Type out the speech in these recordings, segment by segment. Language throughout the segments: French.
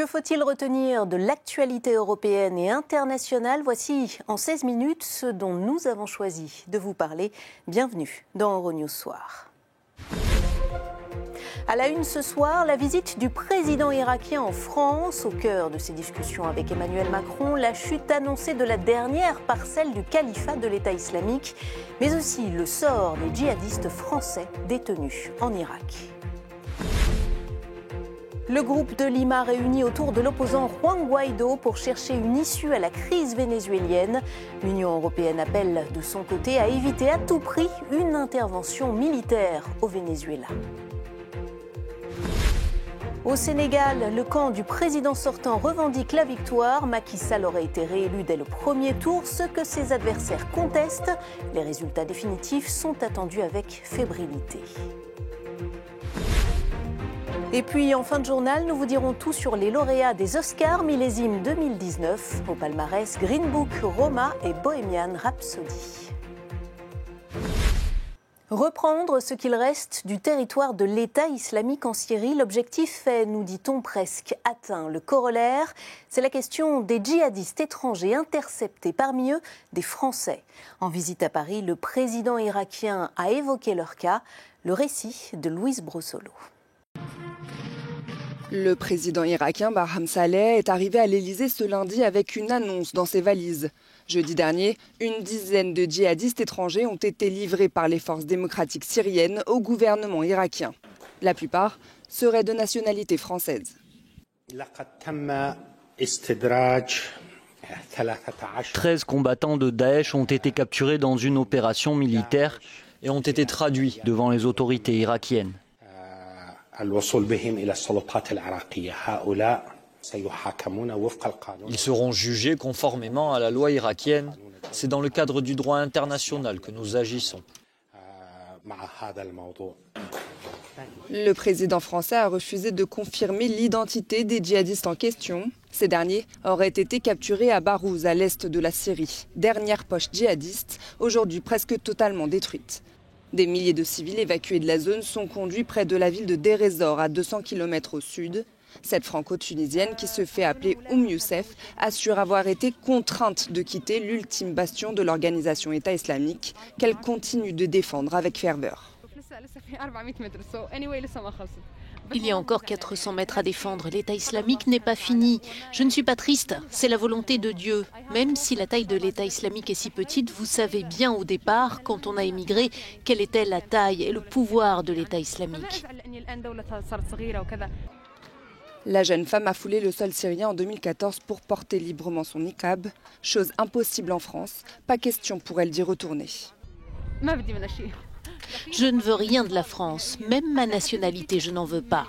Que faut-il retenir de l'actualité européenne et internationale? Voici en 16 minutes ce dont nous avons choisi de vous parler. Bienvenue dans Euronews Soir. À la une ce soir, la visite du président irakien en France. Au cœur de ses discussions avec Emmanuel Macron, la chute annoncée de la dernière parcelle du califat de l'État islamique, mais aussi le sort des djihadistes français détenus en Irak. Le groupe de Lima réuni autour de l'opposant Juan Guaidó pour chercher une issue à la crise vénézuélienne. L'Union européenne appelle de son côté à éviter à tout prix une intervention militaire au Venezuela. Au Sénégal, le camp du président sortant revendique la victoire. Macky Sall aurait été réélu dès le premier tour, ce que ses adversaires contestent. Les résultats définitifs sont attendus avec fébrilité. Et puis, en fin de journal, nous vous dirons tout sur les lauréats des Oscars millésime 2019. Au palmarès, Green Book, Roma et Bohemian Rhapsody. Reprendre ce qu'il reste du territoire de l'État islamique en Syrie, l'objectif est, nous dit-on, presque atteint. Le corollaire, c'est la question des djihadistes étrangers interceptés, parmi eux des Français. En visite à Paris, le président irakien a évoqué leur cas. Le récit de Louise Brossolo. Le président irakien Barham Saleh est arrivé à l'Élysée ce lundi avec une annonce dans ses valises. Jeudi dernier, une dizaine de djihadistes étrangers ont été livrés par les forces démocratiques syriennes au gouvernement irakien. La plupart seraient de nationalité française. 13 combattants de Daesh ont été capturés dans une opération militaire et ont été traduits devant les autorités irakiennes. Ils seront jugés conformément à la loi irakienne. C'est dans le cadre du droit international que nous agissons. Le président français a refusé de confirmer l'identité des djihadistes en question. Ces derniers auraient été capturés à Barouz, à l'est de la Syrie. Dernière poche djihadiste, aujourd'hui presque totalement détruite. Des milliers de civils évacués de la zone sont conduits près de la ville de Deir ez-Zor, à 200 km au sud. Cette franco-tunisienne, qui se fait appeler Youssef, assure avoir été contrainte de quitter l'ultime bastion de l'organisation État islamique, qu'elle continue de défendre avec ferveur. Il y a encore 400 mètres à défendre. L'État islamique n'est pas fini. Je ne suis pas triste, c'est la volonté de Dieu. Même si la taille de l'État islamique est si petite, vous savez bien au départ, quand on a émigré, quelle était la taille et le pouvoir de l'État islamique. La jeune femme a foulé le sol syrien en 2014 pour porter librement son niqab, chose impossible en France. Pas question pour elle d'y retourner. Je ne veux rien de la France, même ma nationalité, je n'en veux pas.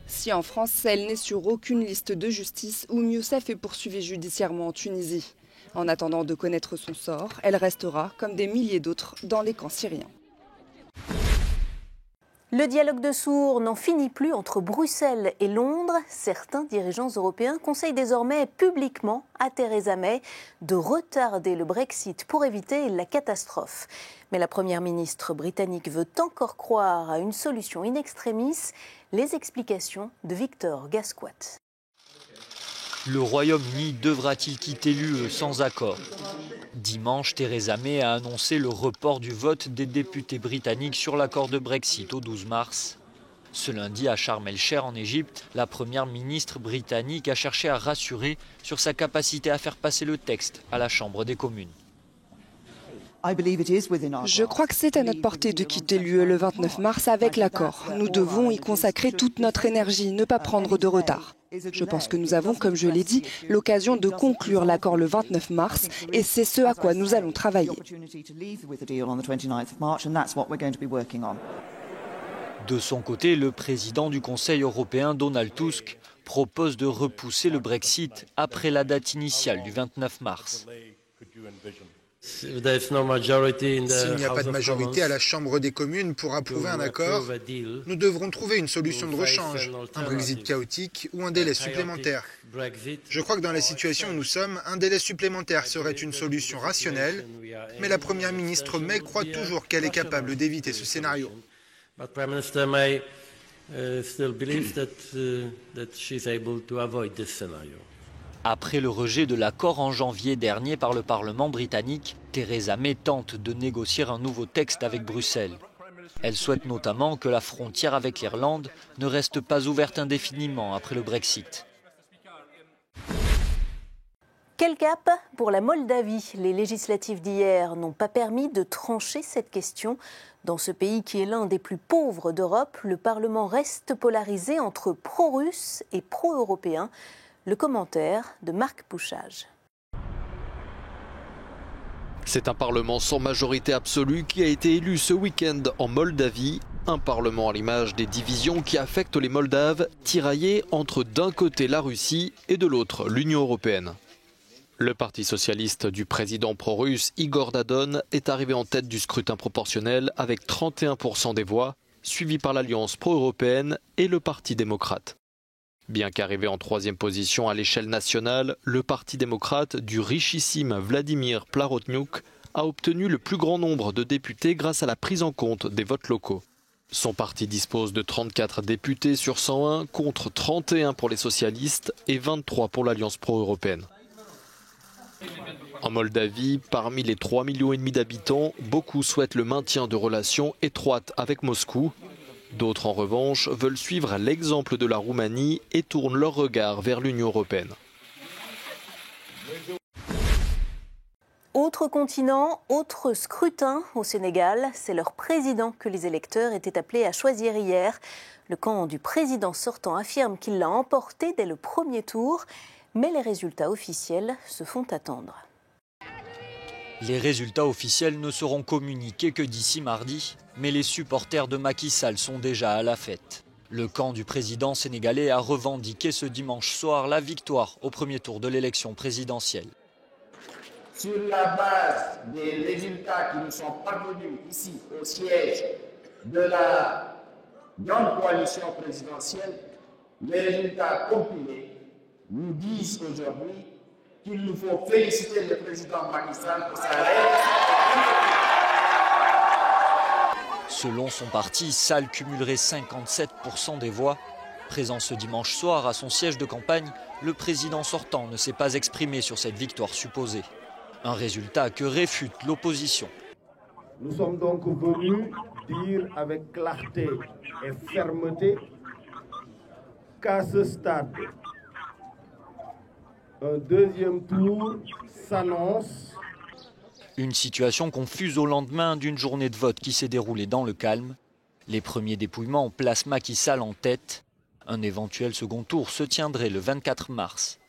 Si en France, elle n'est sur aucune liste de justice, Youssef est poursuivie judiciairement en Tunisie. En attendant de connaître son sort, elle restera, comme des milliers d'autres, dans les camps syriens. Le dialogue de sourds n'en finit plus entre Bruxelles et Londres. Certains dirigeants européens conseillent désormais publiquement à Theresa May de retarder le Brexit pour éviter la catastrophe. Mais la première ministre britannique veut encore croire à une solution in extremis. Les explications de Victor Gasquat. Le Royaume-Uni devra-t-il quitter l'UE sans accord? Dimanche, Theresa May a annoncé le report du vote des députés britanniques sur l'accord de Brexit au 12 mars. Ce lundi, à Sharm el-Sheikh en Égypte, la première ministre britannique a cherché à rassurer sur sa capacité à faire passer le texte à la Chambre des communes. Je crois que c'est à notre portée de quitter l'UE le 29 mars avec l'accord. Nous devons y consacrer toute notre énergie, ne pas prendre de retard. Je pense que nous avons, comme je l'ai dit, l'occasion de conclure l'accord le 29 mars et c'est ce à quoi nous allons travailler. De son côté, le président du Conseil européen, Donald Tusk, propose de repousser le Brexit après la date initiale du 29 mars. S'il n'y a pas de majorité à la Chambre des communes pour approuver un accord, nous devrons trouver une solution de rechange, un Brexit chaotique ou un délai supplémentaire. Je crois que dans la situation où nous sommes, un délai supplémentaire serait une solution rationnelle, mais la Première ministre May croit toujours qu'elle est capable d'éviter ce scénario. Après le rejet de l'accord en janvier dernier par le Parlement britannique, Theresa May tente de négocier un nouveau texte avec Bruxelles. Elle souhaite notamment que la frontière avec l'Irlande ne reste pas ouverte indéfiniment après le Brexit. Quel cap pour la Moldavie? Les législatives d'hier n'ont pas permis de trancher cette question. Dans ce pays qui est l'un des plus pauvres d'Europe, le Parlement reste polarisé entre pro-russes et pro-européens. Le commentaire de Marc Pouchage. C'est un parlement sans majorité absolue qui a été élu ce week-end en Moldavie. Un parlement à l'image des divisions qui affectent les Moldaves, tiraillés entre d'un côté la Russie et de l'autre l'Union européenne. Le parti socialiste du président pro-russe Igor Dadon est arrivé en tête du scrutin proportionnel avec 31% des voix, suivi par l'Alliance pro-européenne et le Parti démocrate. Bien qu'arrivé en troisième position à l'échelle nationale, le Parti démocrate du richissime Vladimir Plahotniuc a obtenu le plus grand nombre de députés grâce à la prise en compte des votes locaux. Son parti dispose de 34 députés sur 101 contre 31 pour les socialistes et 23 pour l'Alliance pro-européenne. En Moldavie, parmi les 3,5 millions d'habitants, beaucoup souhaitent le maintien de relations étroites avec Moscou. D'autres, en revanche, veulent suivre l'exemple de la Roumanie et tournent leur regard vers l'Union européenne. Autre continent, autre scrutin au Sénégal. C'est leur président que les électeurs étaient appelés à choisir hier. Le camp du président sortant affirme qu'il l'a emporté dès le premier tour. Mais les résultats officiels se font attendre. Les résultats officiels ne seront communiqués que d'ici mardi, mais les supporters de Macky Sall sont déjà à la fête. Le camp du président sénégalais a revendiqué ce dimanche soir la victoire au premier tour de l'élection présidentielle. Sur la base des résultats qui nous sont parvenus ici au siège de la grande coalition présidentielle, les résultats compilés nous disent aujourd'hui qu'il nous faut féliciter le président Macky Sall pour sa réélection. Selon son parti, Sall cumulerait 57% des voix. Présent ce dimanche soir à son siège de campagne, le président sortant ne s'est pas exprimé sur cette victoire supposée. Un résultat que réfute l'opposition. Nous sommes donc venus dire avec clarté et fermeté qu'à ce stade, un deuxième tour s'annonce. Une situation confuse au lendemain d'une journée de vote qui s'est déroulée dans le calme. Les premiers dépouillements placent Macky Sall en tête. Un éventuel second tour se tiendrait le 24 mars.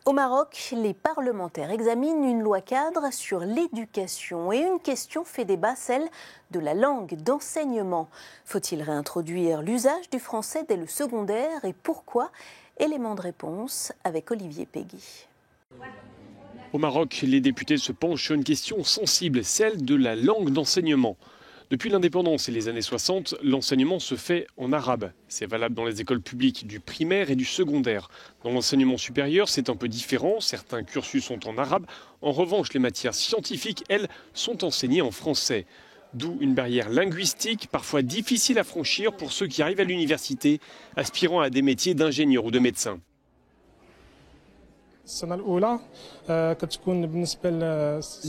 Au Maroc, les parlementaires examinent une loi cadre sur l'éducation et une question fait débat, celle de la langue d'enseignement. Faut-il réintroduire l'usage du français dès le secondaire et pourquoi? Élément de réponse avec Olivier Peggy. Au Maroc, les députés se penchent sur une question sensible, celle de la langue d'enseignement. Depuis l'indépendance et les années 60, l'enseignement se fait en arabe. C'est valable dans les écoles publiques du primaire et du secondaire. Dans l'enseignement supérieur, c'est un peu différent. Certains cursus sont en arabe. En revanche, les matières scientifiques, elles, sont enseignées en français. D'où une barrière linguistique parfois difficile à franchir pour ceux qui arrivent à l'université, aspirant à des métiers d'ingénieur ou de médecin.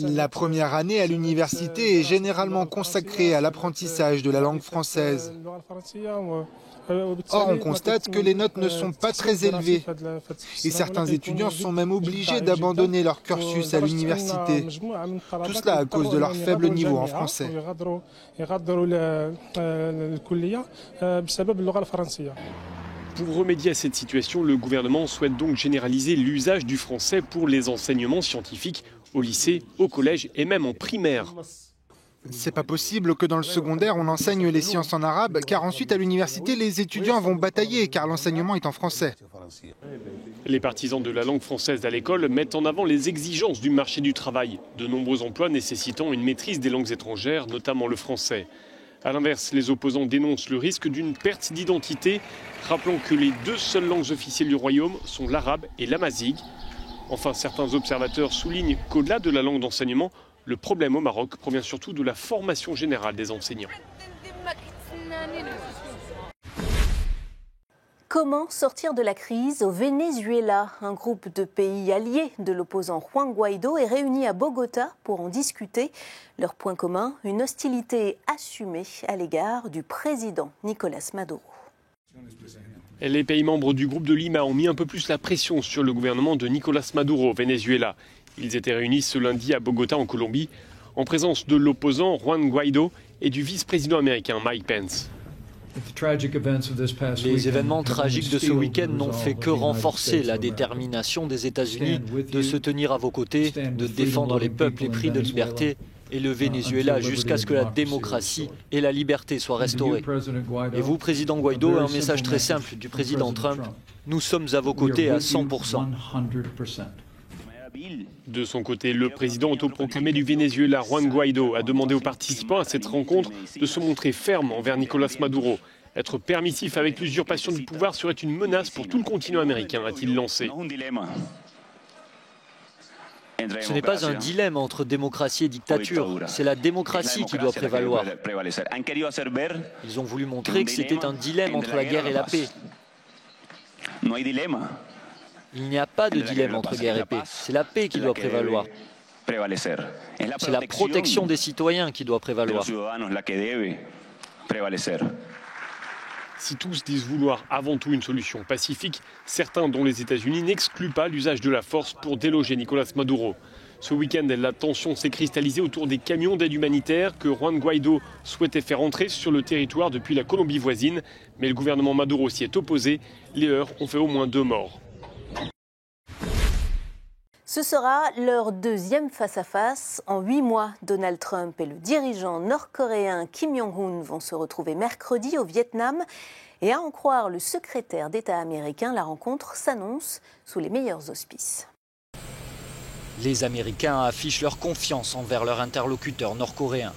La première année à l'université est généralement consacrée à l'apprentissage de la langue française. Or, on constate que les notes ne sont pas très élevées et certains étudiants sont même obligés d'abandonner leur cursus à l'université. Tout cela à cause de leur faible niveau en français. Pour remédier à cette situation, le gouvernement souhaite donc généraliser l'usage du français pour les enseignements scientifiques au lycée, au collège et même en primaire. C'est pas possible que dans le secondaire on enseigne les sciences en arabe, car ensuite à l'université les étudiants vont batailler car l'enseignement est en français. Les partisans de la langue française à l'école mettent en avant les exigences du marché du travail, de nombreux emplois nécessitant une maîtrise des langues étrangères, notamment le français. A l'inverse, les opposants dénoncent le risque d'une perte d'identité, rappelant que les deux seules langues officielles du royaume sont l'arabe et l'amazigh. Enfin, certains observateurs soulignent qu'au-delà de la langue d'enseignement, le problème au Maroc provient surtout de la formation générale des enseignants. Comment sortir de la crise au Venezuela? Un groupe de pays alliés de l'opposant Juan Guaidó est réuni à Bogota pour en discuter. Leur point commun, une hostilité assumée à l'égard du président Nicolás Maduro. Les pays membres du groupe de Lima ont mis un peu plus la pression sur le gouvernement de Nicolás Maduro au Venezuela. Ils étaient réunis ce lundi à Bogota en Colombie, en présence de l'opposant Juan Guaidó et du vice-président américain Mike Pence. Les événements tragiques de ce week-end n'ont fait que renforcer la détermination des États-Unis de se tenir à vos côtés, de défendre les peuples épris de liberté et le Venezuela jusqu'à ce que la démocratie et la liberté soient restaurées. Et vous, président Guaidó, un message très simple du président Trump, nous sommes à vos côtés à 100%. De son côté, le président autoproclamé du Venezuela, Juan Guaidó, a demandé aux participants à cette rencontre de se montrer ferme envers Nicolás Maduro. Être permissif avec l'usurpation du pouvoir serait une menace pour tout le continent américain, a-t-il lancé. Ce n'est pas un dilemme entre démocratie et dictature, c'est la démocratie qui doit prévaloir. Ils ont voulu montrer que c'était un dilemme entre la guerre et la paix. Il n'y a pas de dilemme entre guerre et paix, c'est la paix qui doit prévaloir. C'est la protection des citoyens qui doit prévaloir. Si tous disent vouloir avant tout une solution pacifique, certains, dont les États-Unis, n'excluent pas l'usage de la force pour déloger Nicolás Maduro. Ce week-end, la tension s'est cristallisée autour des camions d'aide humanitaire que Juan Guaidó souhaitait faire entrer sur le territoire depuis la Colombie voisine. Mais le gouvernement Maduro s'y est opposé. Les heurts ont fait au moins 2 morts. Ce sera leur deuxième face-à-face. En 8 mois, Donald Trump et le dirigeant nord-coréen Kim Jong-un vont se retrouver mercredi au Vietnam. Et à en croire le secrétaire d'État américain, la rencontre s'annonce sous les meilleurs auspices. Les Américains affichent leur confiance envers leur interlocuteur nord-coréen.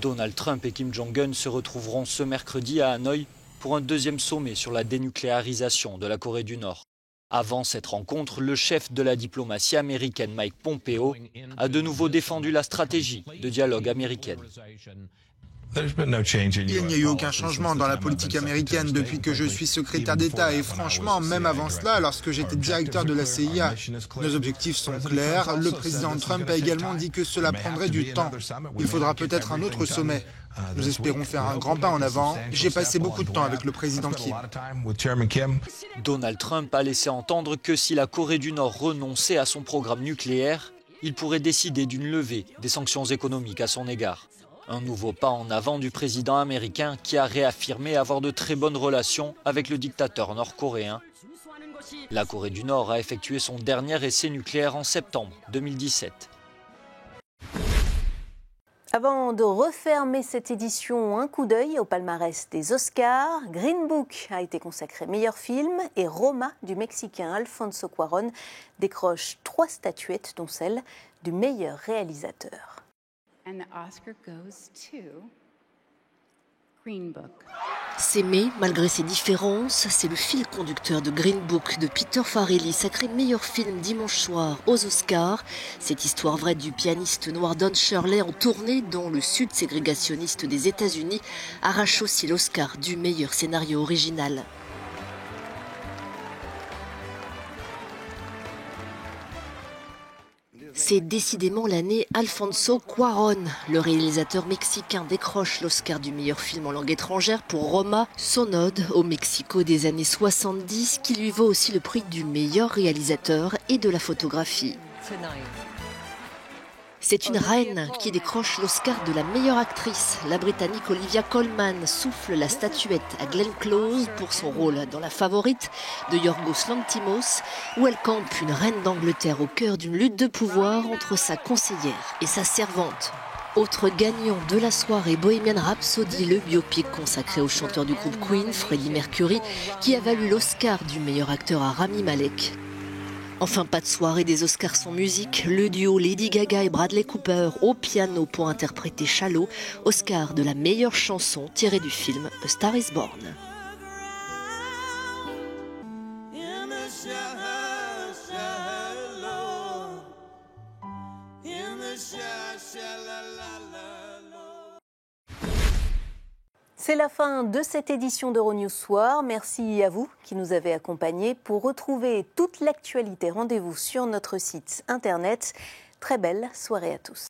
Donald Trump et Kim Jong-un se retrouveront ce mercredi à Hanoï pour un deuxième sommet sur la dénucléarisation de la Corée du Nord. Avant cette rencontre, le chef de la diplomatie américaine, Mike Pompeo, a de nouveau défendu la stratégie de dialogue américaine. Il n'y a eu aucun changement dans la politique américaine depuis que je suis secrétaire d'État et franchement, même avant cela, lorsque j'étais directeur de la CIA, nos objectifs sont clairs. Le président Trump a également dit que cela prendrait du temps. Il faudra peut-être un autre sommet. Nous espérons faire un grand pas en avant. J'ai passé beaucoup de temps avec le président Kim. Donald Trump a laissé entendre que si la Corée du Nord renonçait à son programme nucléaire, il pourrait décider d'une levée des sanctions économiques à son égard. Un nouveau pas en avant du président américain qui a réaffirmé avoir de très bonnes relations avec le dictateur nord-coréen. La Corée du Nord a effectué son dernier essai nucléaire en septembre 2017. Avant de refermer cette édition, un coup d'œil au palmarès des Oscars. Green Book a été consacré meilleur film et Roma du Mexicain Alfonso Cuarón décroche 3 statuettes, dont celle du meilleur réalisateur. And the Oscar goes to Green Book. S'aimer malgré ses différences, c'est le fil conducteur de Green Book de Peter Farrelly, sacré meilleur film dimanche soir aux Oscars. Cette histoire vraie du pianiste noir Don Shirley en tournée dans le sud ségrégationniste des États-Unis arrache aussi l'Oscar du meilleur scénario original. C'est décidément l'année Alfonso Cuarón. Le réalisateur mexicain décroche l'Oscar du meilleur film en langue étrangère pour Roma, son ode au Mexico des années 70, qui lui vaut aussi le prix du meilleur réalisateur et de la photographie. C'est une reine qui décroche l'Oscar de la meilleure actrice. La Britannique Olivia Colman souffle la statuette à Glenn Close pour son rôle dans La Favorite de Yorgos Lanthimos, où elle campe une reine d'Angleterre au cœur d'une lutte de pouvoir entre sa conseillère et sa servante. Autre gagnant de la soirée, Bohemian Rhapsody, le biopic consacré au chanteur du groupe Queen, Freddie Mercury, qui a valu l'Oscar du meilleur acteur à Rami Malek. Enfin, pas de soirée des Oscars sans musique, le duo Lady Gaga et Bradley Cooper au piano pour interpréter Shallow, Oscar de la meilleure chanson tirée du film A Star is Born. C'est la fin de cette édition d'Euronews Soir. Merci à vous qui nous avez accompagnés. Pour retrouver toute l'actualité, rendez-vous sur notre site internet. Très belle soirée à tous.